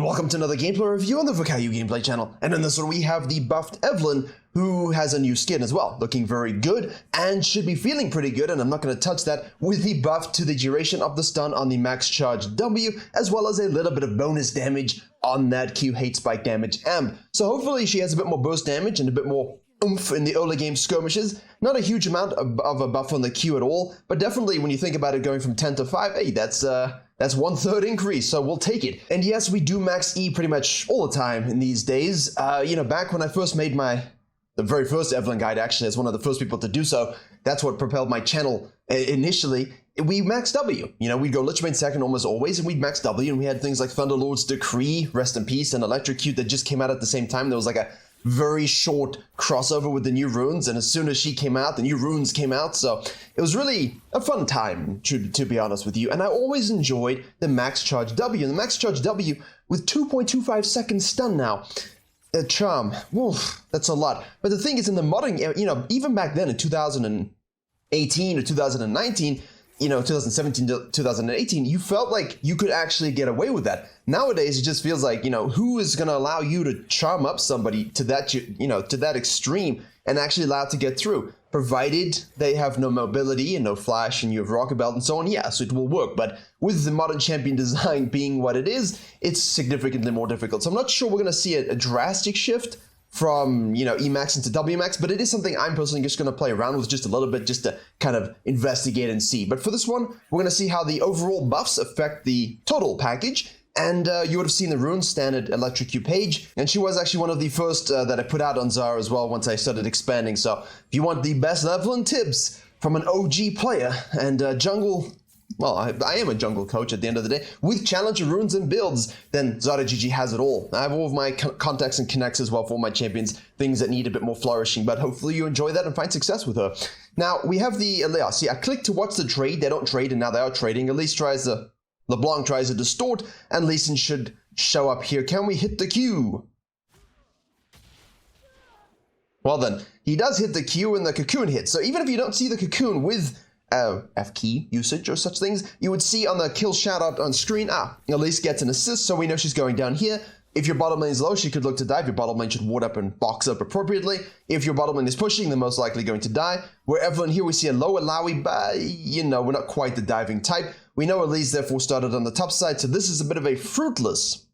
welcome to another gameplay review on the Virkayu gameplay channel. And in this one we have the buffed Evelynn, who has a new skin as well, looking very good and should be feeling pretty good, and I'm not going to touch that, with the buff to the duration of the stun on the max charge W, as well as a little bit of bonus damage on that Q hate spike damage amp. So hopefully she has a bit more burst damage and a bit more oomph in the early game skirmishes. Not a huge amount of a buff on the Q at all, but definitely when you think about it going from 10 to 5, hey, that's 1/3 increase, so we'll take it. And yes, we do max E pretty much all the time in these days. Back when I first made the very first Evelynn guide, actually, as one of the first people to do so, that's what propelled my channel initially. We maxed W. We'd go Lich Bane second almost always, and we'd max W, and we had things like Thunderlord's Decree, Rest in Peace, and Electrocute that just came out at the same time. There was like a very short crossover with the new runes, and as soon as she came out, the new runes came out, so it was really a fun time, to be honest with you. And I always enjoyed the max charge W, and the max charge W with 2.25 seconds stun now. Charm, oof, that's a lot. But the thing is, in the modding, even back then in 2018 or 2019, 2017 to 2018, you felt like you could actually get away with that. Nowadays, it just feels like, who is going to allow you to charm up somebody to that, to that extreme and actually allow it to get through? Provided they have no mobility and no flash and you have rocket belt and so on, yes, it will work. But with the modern champion design being what it is, it's significantly more difficult. So I'm not sure we're going to see a drastic shift from, Emax into WMAX, but it is something I'm personally just going to play around with just a little bit, just to kind of investigate and see. But for this one, we're going to see how the overall buffs affect the total package. And you would have seen the rune standard Electrocute page, and she was actually one of the first that I put out on Zara as well once I started expanding. So if you want the best Evelynn tips from an OG player and jungle, well, I am a jungle coach at the end of the day, with challenger runes and builds, then Zara GG has it all. I have all of my contacts and connects as well for all my champions, things that need a bit more flourishing, but hopefully you enjoy that and find success with her. Now, we have the Elias. See, I clicked to watch the trade. They don't trade, and now they are trading. Elise tries to... LeBlanc tries to distort, and Lee Sin should show up here. Can we hit the Q? Well then, he does hit the Q and the cocoon hits. So even if you don't see the cocoon with F key usage or such things, you would see on the kill shoutout on screen, Elise gets an assist, so we know she's going down here. If your bottom lane is low, she could look to dive. Your bottom lane should ward up and box up appropriately. If your bottom lane is pushing, then most likely going to die. Where Evelynn here, we see a low Alawi, but we're not quite the diving type. We know Elise therefore started on the top side, so this is a bit of a fruitless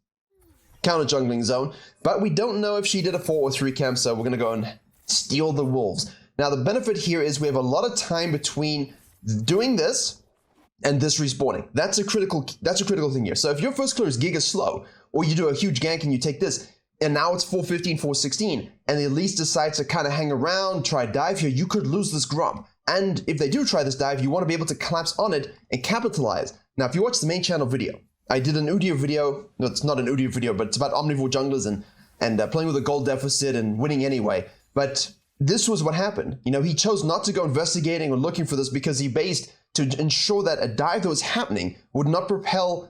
counter jungling zone. But we don't know if she did a 4 or 3 camp, so we're going to go and steal the wolves. Now the benefit here is we have a lot of time between doing this and this respawning. That's a critical thing here. So if your first clear is giga slow, or you do a huge gank and you take this, and now it's 415, 416, and the Elise decides to kind of hang around, try dive here, you could lose this Gromp. And if they do try this dive, you want to be able to collapse on it and capitalize. Now, if you watch the main channel video, I did an Udyr video. No, it's not an Udyr video, but it's about omnivore junglers and playing with a gold deficit and winning anyway. But this was what happened. He chose not to go investigating or looking for this because he based to ensure that a dive that was happening would not propel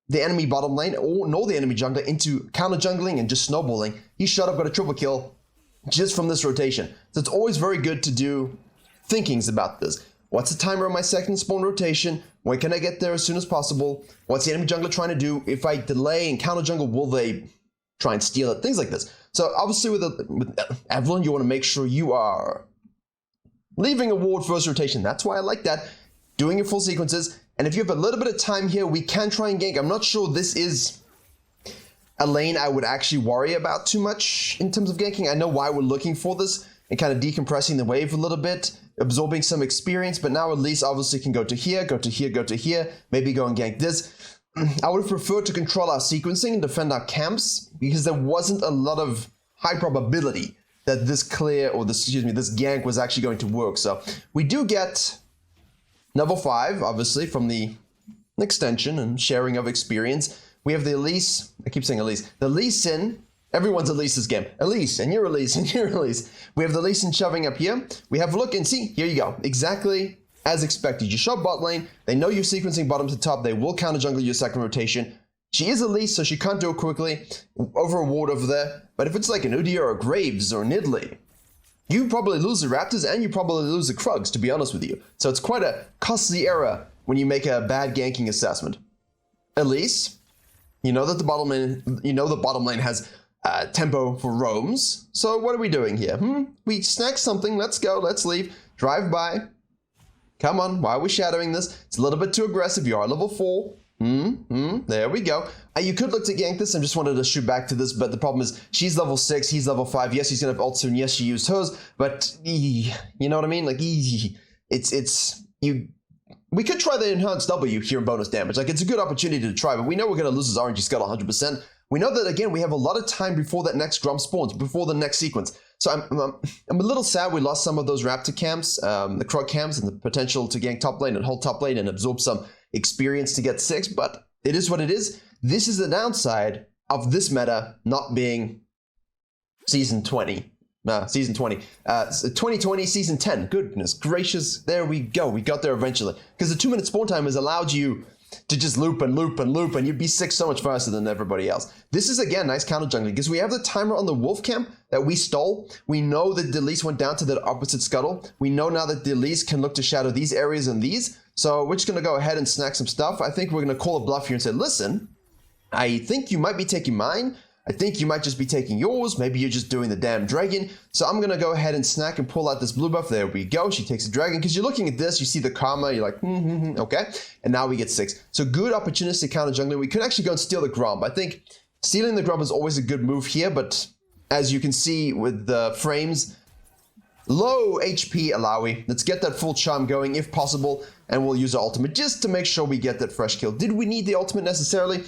the enemy bottom lane nor the enemy jungler into counter jungling and just snowballing. He shot up, got a triple kill just from this rotation. So it's always very good to do thinkings about this. What's the timer on my second spawn rotation? When can I get there as soon as possible? What's the enemy jungler trying to do? If I delay and counter jungle, will they try and steal it? Things like this. So obviously with Evelynn, you want to make sure you are leaving a ward first rotation. That's why I like that. Doing your full sequences. And if you have a little bit of time here, we can try and gank. I'm not sure this is a lane I would actually worry about too much in terms of ganking. I know why we're looking for this and kind of decompressing the wave a little bit, absorbing some experience, but now at least obviously can go to here, go to here, go to here, maybe go and gank this. I would have preferred to control our sequencing and defend our camps because there wasn't a lot of high probability that this clear, or this gank was actually going to work. So we do get level 5, obviously, from the extension and sharing of experience. We have the Elise, I keep saying Elise, the Lee Sin. Everyone's Elise's game. Elise, and you're Elise, and you're Elise. We have the Lee Sin shoving up here. We have, look and see, here you go. Exactly as expected. You shove bot lane, they know you're sequencing bottom to top, they will counter jungle your second rotation. She is Elise, so she can't do it quickly, over a ward over there. But if it's like an Udyr or a Graves or a Nidalee, you probably lose the Raptors and you probably lose the Krugs, to be honest with you. So it's quite a costly error when you make a bad ganking assessment. Elise, You know that the bottom lane has tempo for roams. So what are we doing here? We snack something. Let's go. Let's leave. Drive by. Come on. Why are we shadowing this? It's a little bit too aggressive. You are level 4. There we go. You could look to gank this. I just wanted to shoot back to this, but the problem is she's level 6, he's level 5. Yes, he's gonna have ult soon. Yes, she used hers, but you know what I mean? Like, we could try the enhanced W here in bonus damage. Like, it's a good opportunity to try, but we know we're gonna lose his RNG scale 100%. We know that, again, we have a lot of time before that next Grump spawns, before the next sequence. So I'm a little sad we lost some of those Raptor camps, the Krog camps, and the potential to gank top lane and hold top lane and absorb some experience to get 6, but it is what it is. This is the downside of this meta not being season 20. Season 20. 2020, season 10. Goodness gracious, there we go. We got there eventually. Because the 2-minute spawn time has allowed you to just loop and loop and loop, and you'd be 6 so much faster than everybody else. This is, again, nice counter jungling, because we have the timer on the wolf camp that we stole. We know that the Elise went down to the opposite scuttle. We know now that the Elise can look to shadow these areas and these. So we're just going to go ahead and snack some stuff. I think we're going to call a bluff here and say, listen, I think you might be taking mine. I think you might just be taking yours. Maybe you're just doing the damn dragon. So I'm going to go ahead and snack and pull out this blue buff. There we go. She takes the dragon. Because you're looking at this, you see the karma. You're like, okay. And now we get 6. So good opportunistic counter jungling. We could actually go and steal the Grump. I think stealing the Grump is always a good move here. But as you can see with the frames, low HP Alawi. Let's get that full charm going if possible. And we'll use our ultimate just to make sure we get that fresh kill. Did we need the ultimate necessarily?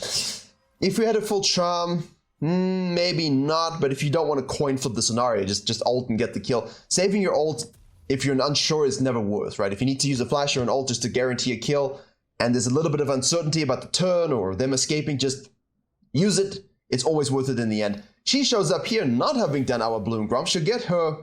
If we had a full charm, maybe not. But if you don't want to coin flip the scenario, just ult and get the kill. Saving your ult, if you're unsure, is never worth, right? If you need to use a flash or an ult just to guarantee a kill, and there's a little bit of uncertainty about the turn or them escaping, just use it. It's always worth it in the end. She shows up here not having done our Bloom Grump. She'll get her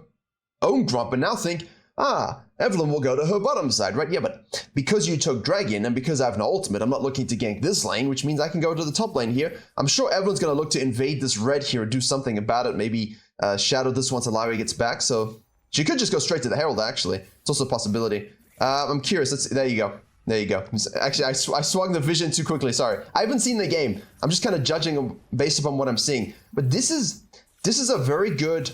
own Grump and now think, Evelynn will go to her bottom side, right? Yeah, but because you took Dragon and because I have no ultimate, I'm not looking to gank this lane, which means I can go to the top lane here. I'm sure Evelynn's going to look to invade this red here, do something about it, maybe shadow this once Alawi gets back. So she could just go straight to the Herald, actually. It's also a possibility. I'm curious. There you go. There you go. Actually, I swung the vision too quickly. Sorry. I haven't seen the game. I'm just kind of judging based upon what I'm seeing. But this is a very good...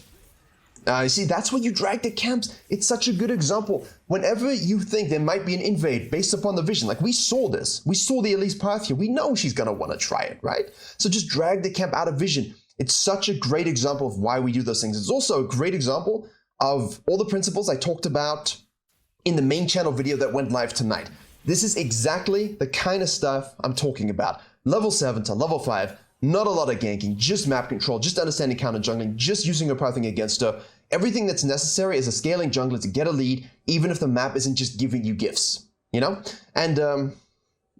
you see, that's when you drag the camps. It's such a good example. Whenever you think there might be an invade based upon the vision, like we saw this. We saw the Elise path here. We know she's going to want to try it, right? So just drag the camp out of vision. It's such a great example of why we do those things. It's also a great example of all the principles I talked about in the main channel video that went live tonight. This is exactly the kind of stuff I'm talking about. Level 7 to level 5, not a lot of ganking, just map control, just understanding counter jungling, just using her pathing against her. Everything that's necessary as a scaling jungler to get a lead, even if the map isn't just giving you gifts, you know? And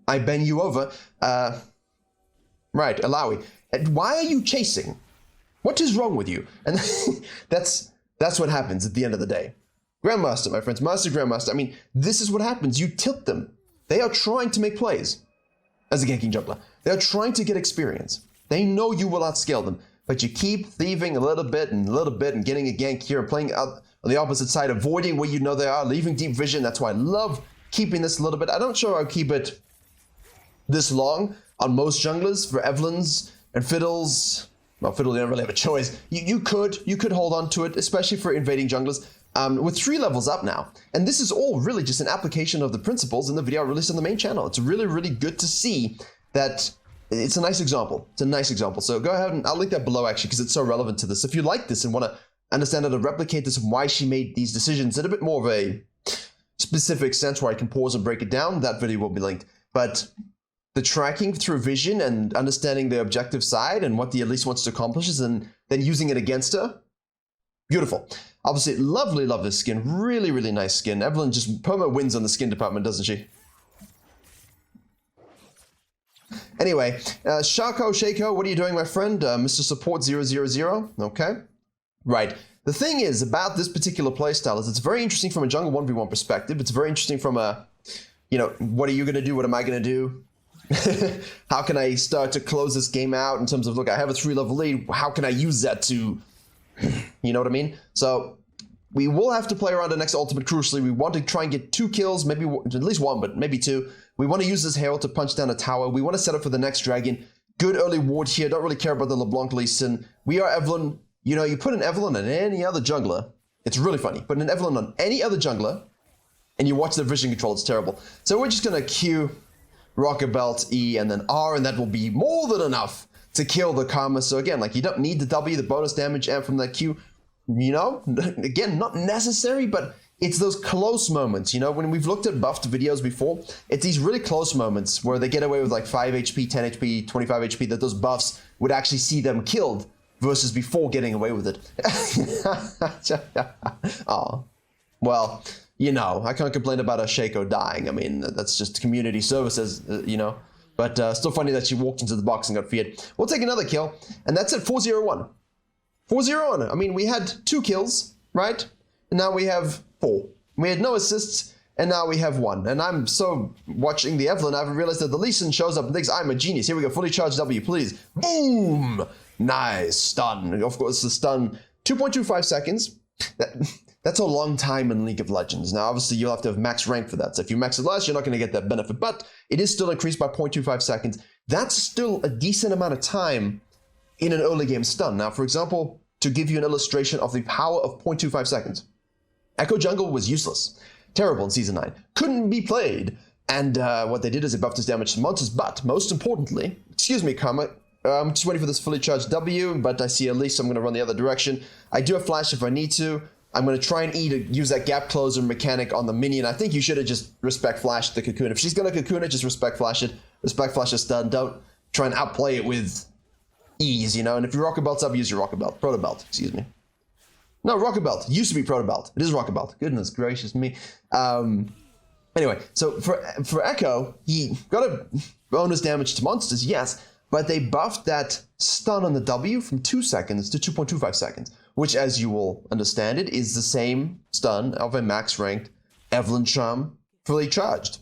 I bend you over. Right, Alawi. Why are you chasing? What is wrong with you? And that's what happens at the end of the day. Grandmaster, my friends, Master Grandmaster. I mean, this is what happens. You tilt them. They are trying to make plays as a ganking jungler. They are trying to get experience. They know you will outscale them. But you keep thieving a little bit and getting a gank here and playing out on the opposite side, avoiding where you know they are, leaving deep vision. That's why I love keeping this a little bit. I'm not sure I'll keep it this long on most junglers. For Evelynn's and Fiddle's, well, Fiddle didn't really have a choice. You could hold on to it, especially for invading junglers. With 3 levels up now. And this is all really just an application of the principles in the video I released on the main channel. It's really, really good to see that. It's a nice example. It's a nice example. So go ahead and I'll link that below actually because it's so relevant to this. If you like this and want to understand how to replicate this and why she made these decisions in a bit more of a specific sense where I can pause and break it down, that video will be linked. But the tracking through vision and understanding the objective side and what the Elise wants to accomplish and then using it against her, beautiful. Obviously, lovely, love this skin. Really, really nice skin. Evelynn just perma wins on the skin department, doesn't she? Anyway, Shako, what are you doing, my friend? Mr. Support 000, okay. Right, the thing is about this particular playstyle is it's very interesting from a jungle 1v1 perspective. It's very interesting from a, you know, what are you going to do? What am I going to do? How can I start to close this game out in terms of, look, I have a 3-level lead. How can I use that to, you know what I mean? So we will have to play around the next ultimate crucially. We want to try and get 2 kills, maybe at least 1, but maybe 2. We want to use this Herald to punch down a tower. We want to set up for the next dragon. Good early ward here. Don't really care about the LeBlanc Lee Sin. We are Evelynn. You know, you put an Evelynn on any other jungler. It's really funny. Put an Evelynn on any other jungler, and you watch the vision control. It's terrible. So we're just going to Q, Rocket Belt, E, and then R, and that will be more than enough to kill the Karma. So again, like, you don't need the W, the bonus damage, and from that Q, you know, again, not necessary, but it's those close moments, you know, when we've looked at buffed videos before, it's these really close moments where they get away with like 5 HP, 10 HP, 25 HP, that those buffs would actually see them killed versus before getting away with it. Oh, well, you know, I can't complain about a Shaco dying. I mean, that's just community services, you know. But still funny that she walked into the box and got feared. We'll take another kill, and that's it, 4-0-1. 4-0-1. I mean, we had 2 kills, right? And now we have 4. We had no assists, and now we have 1. And I'm so watching the Evelynn, I haven't realized that the Lee Sin shows up and thinks I'm a genius. Here we go, fully charged W, please. Boom! Nice stun. Of course, the stun, 2.25 seconds. That's a long time in League of Legends. Now, obviously, you'll have to have max rank for that. So if you max it less, you're not going to get that benefit. But it is still increased by 0.25 seconds. That's still a decent amount of time in an early game stun. Now, for example, to give you an illustration of the power of 0.25 seconds, Echo Jungle was useless. Terrible in Season 9. Couldn't be played. And what they did is they buffed his damage to monsters. But most importantly, excuse me, Karma, I'm just waiting for this fully charged W, but I see Elise, so I'm going to run the other direction. I do have flash if I need to. I'm going to try and use that gap closer mechanic on the minion. I think you should have just respect flashed the cocoon. If she's going to cocoon it, just respect flash it. Respect flash a stun. Don't try and outplay it with ease, you know? And if your Rocket Belt's up, use your Rocket Belt. Proto Belt, excuse me. No, Rocket Belt. It used to be Proto Belt. It is Rocket Belt. Goodness gracious me. Anyway, so for Echo, he got a bonus damage to monsters, yes, but they buffed that stun on the W from 2 seconds to 2.25 seconds, which, as you will understand it, is the same stun of a max-ranked Evelynn Charm fully charged.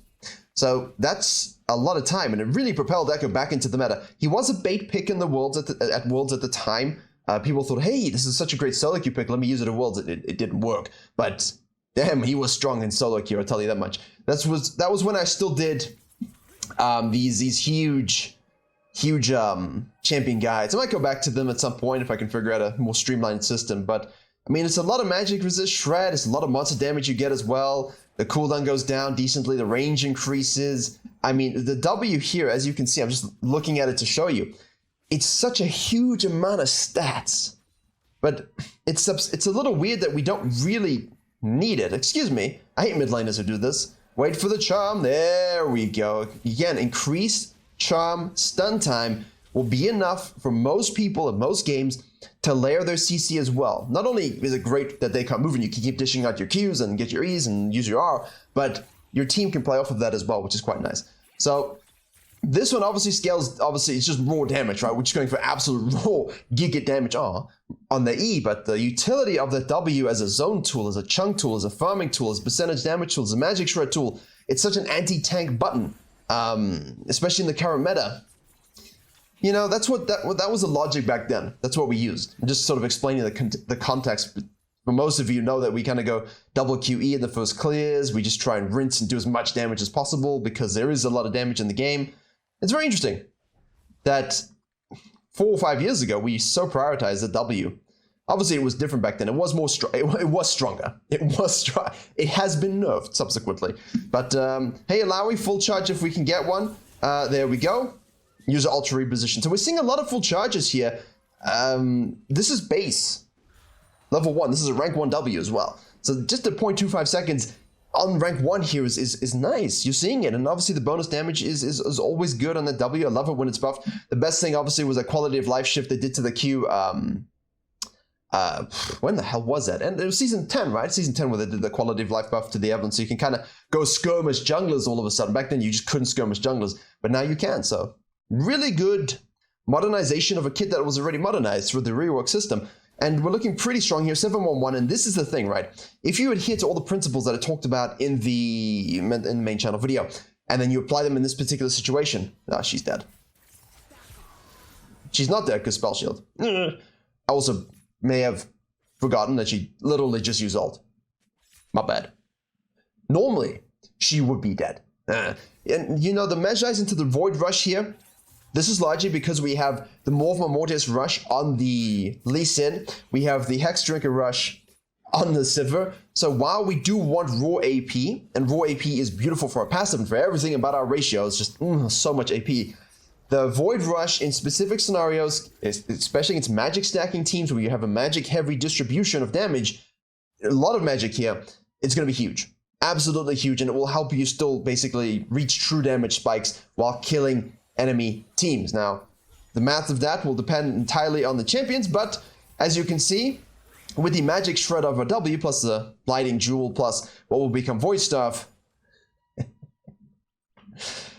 So that's a lot of time, and it really propelled Echo back into the meta. He was a bait pick in the Worlds at Worlds at the time. People thought, hey, this is such a great solo queue pick, let me use it at Worlds. It didn't work, but damn, he was strong in solo queue, I'll tell you that much. That was when I still did these huge champion guides. I might go back to them at some point if I can figure out a more streamlined system, but I mean, it's a lot of magic resist shred, it's a lot of monster damage you get as well. The cooldown goes down decently, the range increases. I mean, the W here, as you can see, I'm just looking at it to show you, it's such a huge amount of stats, but it's a little weird that we don't really need it. Excuse me, I hate mid laners who do this. Wait for the charm, there we go. Again, increased charm stun time will be enough for most people in most games to layer their CC as well. Not only is it great that they can't move and you can keep dishing out your Qs and get your Es and use your R, but your team can play off of that as well, which is quite nice. So this one obviously scales, obviously it's just raw damage, right? We're just going for absolute raw giga damage on the E, but the utility of the W as a zone tool, as a chunk tool, as a farming tool, as a percentage damage tool, as a magic shred tool, it's such an anti-tank button, especially in the current meta. You know, that was the logic back then. That's what we used. I'm just sort of explaining the context. For most of you know that we kind of go double QE in the first clears. We just try and rinse and do as much damage as possible because there is a lot of damage in the game. It's very interesting that 4 or 5 years ago, we so prioritized the W. Obviously, it was different back then. It was more it was stronger. It was strong. It has been nerfed subsequently. But hey, Alawi, full charge if we can get one. There we go. Use ultra reposition. So we're seeing a lot of full charges here. This is base. Level 1. This is a rank 1 W as well. So just a 0.25 seconds on rank 1 here is nice. You're seeing it. And obviously the bonus damage is always good on the W. I love it when it's buffed. The best thing obviously was a quality of life shift they did to the Q. When the hell was that? And it was season 10, right? Season 10 where they did the quality of life buff to the Evelynn. So you can kind of go skirmish junglers all of a sudden. Back then you just couldn't skirmish junglers. But now you can. So really good modernization of a kit that was already modernized through the rework system. And we're looking pretty strong here, 711, and this is the thing, right? If you adhere to all the principles that I talked about in the main channel video, and then you apply them in this particular situation, she's dead. She's not dead because spell shield. I also may have forgotten that she literally just used ult. My bad. Normally, she would be dead. And you know, the Magi into the Void Rush here, This is largely because we have the Morph Mortis rush on the Lee Sin. We have the Hex Drinker rush on the Sivir. So while we do want raw AP, and raw AP is beautiful for our passive and for everything about our ratio, it's just so much AP. The Void Rush in specific scenarios, especially against magic stacking teams where you have a magic heavy distribution of damage, a lot of magic here, it's going to be huge. Absolutely huge, and it will help you still basically reach true damage spikes while killing enemy teams. Now, the math of that will depend entirely on the champions, but as you can see, with the Magic Shred of a W plus the Blighting Jewel plus what will become Void Stuff,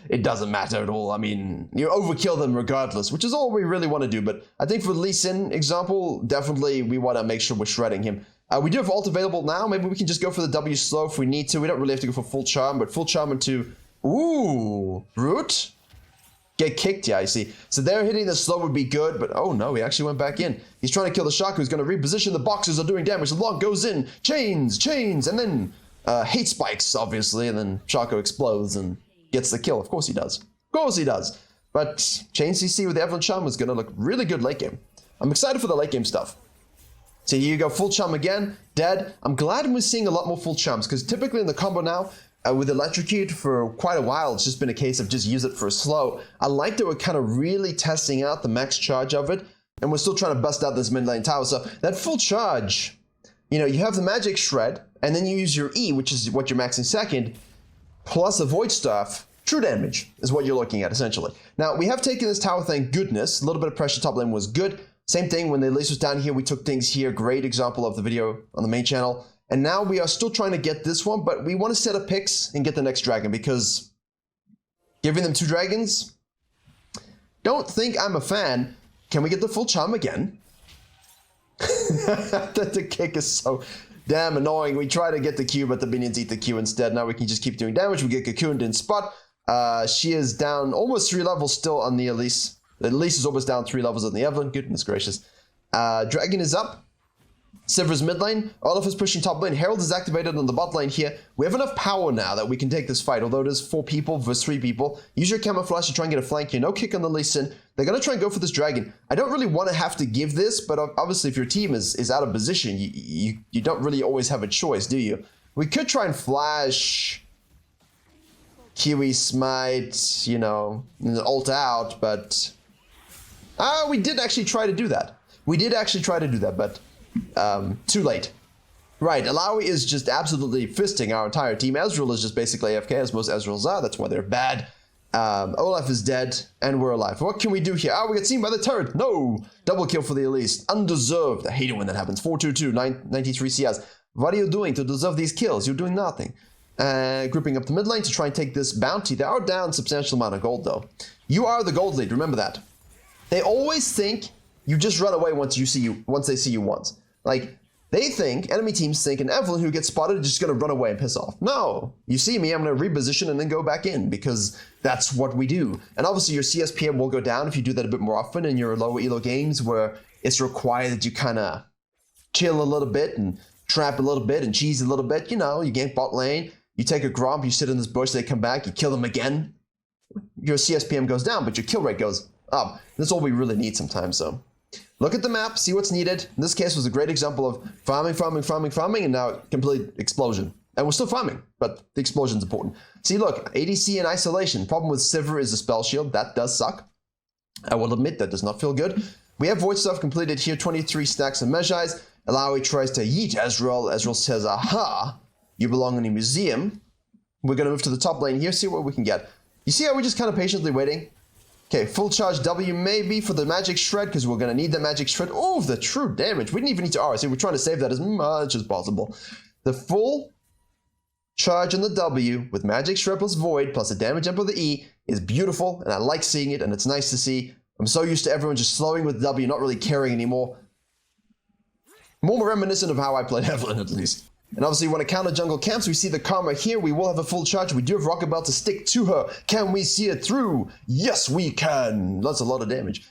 it doesn't matter at all. I mean, you overkill them regardless, which is all we really want to do. But I think for Lee Sin example, definitely we want to make sure we're shredding him. We do have ult available now. Maybe we can just go for the W slow if we need to. We don't really have to go for full charm, but full charm into... Ooh, Root? Get kicked, yeah, I see. So there hitting the slow would be good, but oh no, he actually went back in. He's trying to kill the Shaco, who's going to reposition. The boxes are doing damage. The log goes in. Chains, and then hate spikes, obviously, and then Shaco explodes and gets the kill. Of course he does. Of course he does. But Chain CC with the Evelynn Charm is going to look really good late game. I'm excited for the late game stuff. So here you go, full charm again, dead. I'm glad we're seeing a lot more full charms, because typically in the combo now, with Electrocute for quite a while, it's just been a case of just use it for a slow. I like that we're kind of really testing out the max charge of it, and we're still trying to bust out this mid lane tower. So that full charge, you know, you have the Magic Shred, and then you use your E, which is what you're maxing second, plus the Void Stuff. True damage is what you're looking at, essentially. Now, we have taken this tower, thank goodness. A little bit of pressure top lane was good. Same thing when the Elise was down here, we took things here. Great example of the video on the main channel. And now we are still trying to get this one, but we want to set up picks and get the next dragon, because giving them 2 dragons, don't think I'm a fan. Can we get the full charm again? The kick is so damn annoying. We try to get the Q, but the minions eat the Q instead. Now we can just keep doing damage. We get cocooned in spot. She is down almost 3 levels still on the Elise. The Elise is almost down 3 levels on the Evelynn. Goodness gracious. Dragon is up. Sivir's mid lane. Olaf is pushing top lane. Herald is activated on the bot lane here. We have enough power now that we can take this fight, although it is 4 people versus 3 people. Use your camouflage to try and get a flank here. No kick on the Lee Sin. They're going to try and go for this dragon. I don't really want to have to give this, but obviously if your team is out of position, you don't really always have a choice, do you? We could try and flash Kiwi Smite, you know, and ult out, but... we did actually try to do that. But too late. Right, Alawi is just absolutely fisting our entire team. Ezreal is just basically AFK, as most Ezreals are. That's why they're bad. Olaf is dead, and we're alive. What can we do here? We get seen by the turret. No! Double kill for the Elise. Undeserved. I hate it when that happens. 422, 93 CS. What are you doing to deserve these kills? You're doing nothing. Grouping up the mid lane to try and take this bounty. They are down a substantial amount of gold, though. You are the gold lead, remember that. They always think you just run away once they see you once. Like, they think, enemy teams think, an Evelynn who gets spotted is just going to run away and piss off. No, you see me, I'm going to reposition and then go back in, because that's what we do. And obviously your CSPM will go down if you do that a bit more often in your lower elo games, where it's required that you kind of chill a little bit and trap a little bit and cheese a little bit. You know, you gank bot lane, you take a Gromp, you sit in this bush, they come back, you kill them again. Your CSPM goes down, but your kill rate goes up. That's all we really need sometimes, so... Look at the map, see what's needed. In this case was a great example of farming, and now complete explosion. And we're still farming, but the explosion's important. See, look, ADC in isolation. Problem with Sivir is the spell shield. That does suck. I will admit that does not feel good. We have Void Stuff completed here, 23 stacks of Mejais. Alawi tries to yeet Ezreal. Ezreal says, aha, you belong in a museum. We're going to move to the top lane here, see what we can get. You see how we're just kind of patiently waiting? Okay, full charge W maybe for the Magic Shred, because we're going to need the Magic Shred. Oh, the true damage. We didn't even need to R. See, we're trying to save that as much as possible. The full charge on the W with Magic Shred plus Void plus the damage up with the E is beautiful, and I like seeing it, and it's nice to see. I'm so used to everyone just slowing with W, not really caring anymore. More reminiscent of how I played Evelynn, at least. And obviously, when a counter jungle camps, we see the Karma here. We will have a full charge. We do have Rocket Belt to stick to her. Can we see it through? Yes, we can. That's a lot of damage.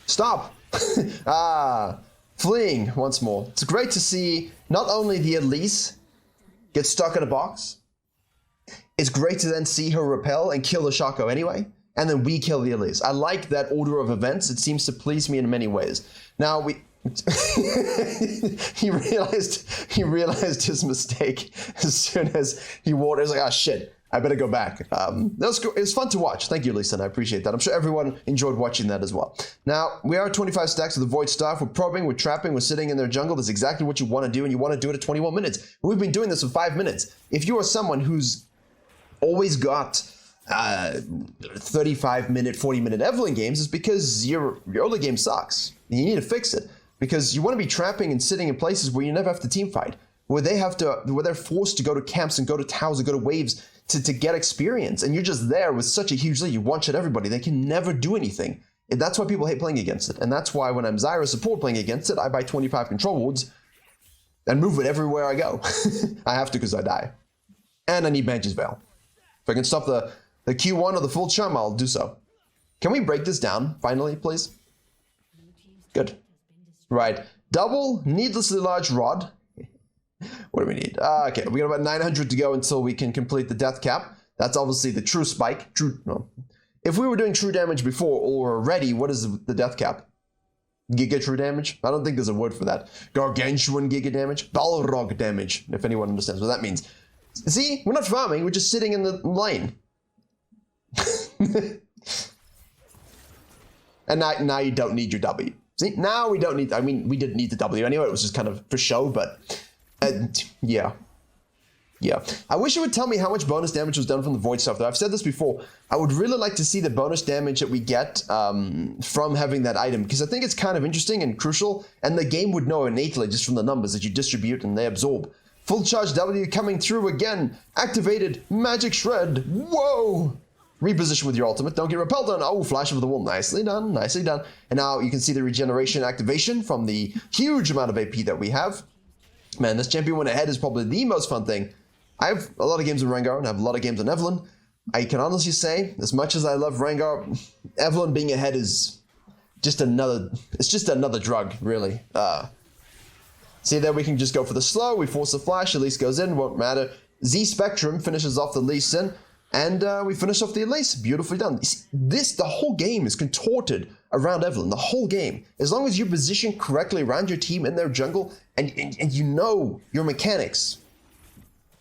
Stop. Fleeing once more. It's great to see not only the Elise get stuck in a box. It's great to then see her repel and kill the Shaco anyway, and then we kill the Elise. I like that order of events. It seems to please me in many ways. Now we... he realized his mistake as soon as he walked. He was like, oh shit, I better go back. It was fun to watch. Thank you, Lisa, and I appreciate that. I'm sure everyone enjoyed watching that as well. Now, we are at 25 stacks of the Void Staff. We're probing, we're trapping, we're sitting in their jungle. That's exactly what you want to do, and you want to do it at 21 minutes. We've been doing this for 5 minutes. If you are someone who's always got 35-minute, 40-minute Evelynn games, it's because your early game sucks. You need to fix it. Because you want to be trapping and sitting in places where you never have to team fight, where they're forced to go to camps and go to towers and go to waves to get experience, and you're just there with such a huge lead. You one-shot everybody. They can never do anything. And that's why people hate playing against it, and that's why when I'm Zyra support playing against it, I buy 25 control wards and move it everywhere I go. I have to because I die, and I need Banshee's Veil. If I can stop the Q1 or the full charm, I'll do so. Can we break this down finally, please? Good. Right, double needlessly large rod. What do we need? Okay, we got about 900 to go until we can complete the death cap. That's obviously the true spike. No. If we were doing true damage before or already, what is the death cap? Giga true damage? I don't think there's a word for that. Gargantuan giga damage? Balrog damage, if anyone understands what that means. See, we're not farming, we're just sitting in the lane. And now you don't need your W. See, now we don't need, I mean, we didn't need the W anyway, it was just kind of for show, but yeah. Yeah. I wish you would tell me how much bonus damage was done from the Void stuff, though. I've said this before. I would really like to see the bonus damage that we get from having that item, because I think it's kind of interesting and crucial, and the game would know innately just from the numbers that you distribute and they absorb. Full charge W coming through again. Activated Magic Shred. Whoa! Reposition with your ultimate. Don't get repelled on. Oh, Flash of the Wall. Nicely done. Nicely done. And now you can see the regeneration activation from the huge amount of AP that we have. Man, this champion went ahead is probably the most fun thing. I have a lot of games on Rengar and I have a lot of games on Evelynn. I can honestly say, as much as I love Rengar, Evelynn being ahead is just another, it's just another drug, really. See there, we can just go for the slow. We force the flash. Elise goes in. Won't matter. Z Spectrum finishes off the Lee Sin. And we finish off the Elise. Beautifully done. The whole game is contorted around Evelynn. The whole game. As long as you position correctly around your team in their jungle and you know your mechanics,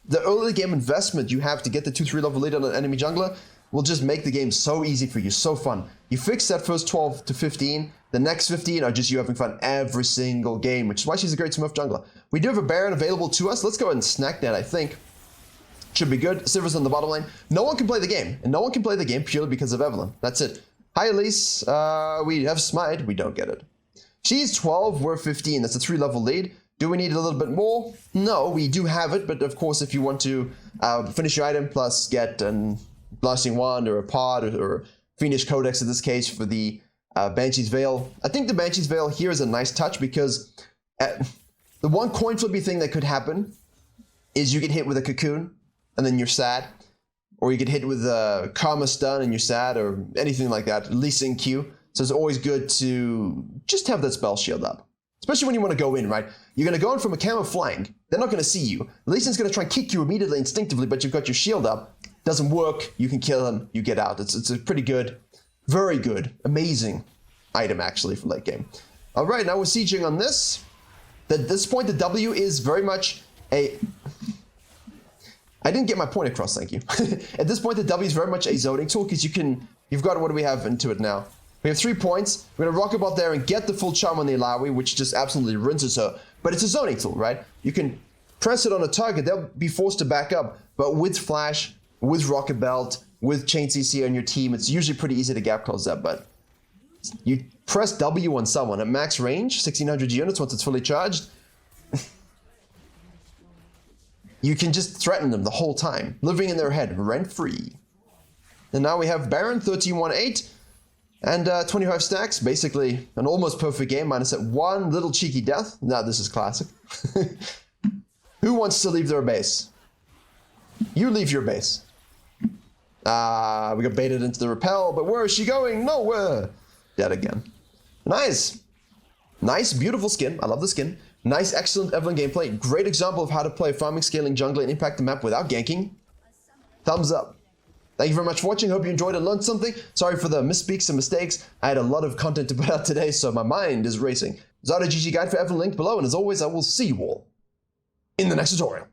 the early game investment you have to get the 2-3 level lead on an enemy jungler will just make the game so easy for you, so fun. You fix that first 12 to 15, the next 15 are just you having fun every single game, which is why she's a great Smurf jungler. We do have a Baron available to us. Let's go ahead and snack that, I think. Should be good. Silver's on the bottom lane. No one can play the game, and no one can play the game purely because of Evelynn. That's it. Hi, Elise. We have Smite. We don't get it. She's 12, we're 15. That's a 3-level lead. Do we need a little bit more? No, we do have it, but of course, if you want to finish your item plus get a Blasting Wand or a Pod or Fiendish Codex in this case for the Banshee's Veil. I think the Banshee's Veil here is a nice touch because the one coin flippy thing that could happen is you get hit with a Cocoon and then you're sad. Or you get hit with a Karma Stun and you're sad or anything like that, at least in Q. So it's always good to just have that spell shield up. Especially when you want to go in, right? You're going to go in from a camo flank. They're not going to see you. Lee Sin's going to try and kick you immediately, instinctively, but you've got your shield up. Doesn't work. You can kill him. You get out. It's a pretty good, very good, amazing item, actually, for late game. All right, now we're sieging on this. At this point, the W is very much a... I didn't get my point across, thank you. At this point, the W is very much a zoning tool because you've got, what do we have into it now? We have 3 points. We're going to rock about there and get the full charm on the Ilawi, which just absolutely rinses her. But it's a zoning tool, right? You can press it on a target. They'll be forced to back up. But with Flash, with Rocket Belt, with Chain CC on your team, it's usually pretty easy to gap close that. But you press W on someone at max range, 1600 units once it's fully charged. You can just threaten them the whole time, living in their head, rent-free. And now we have Baron, 13-1-8. And 25 stacks, basically an almost perfect game, minus that one little cheeky death. Now this is classic. Who wants to leave their base? You leave your base. We got baited into the repel, but where is she going? Nowhere. Dead again. Nice. Nice, beautiful skin. I love the skin. Nice, excellent Evelynn gameplay. Great example of how to play farming, scaling, jungler, and impact the map without ganking. Thumbs up. Thank you very much for watching. Hope you enjoyed and learned something. Sorry for the misspeaks and mistakes. I had a lot of content to put out today, so my mind is racing. Zada GG guide for Evelynn linked below, and as always, I will see you all in the next tutorial.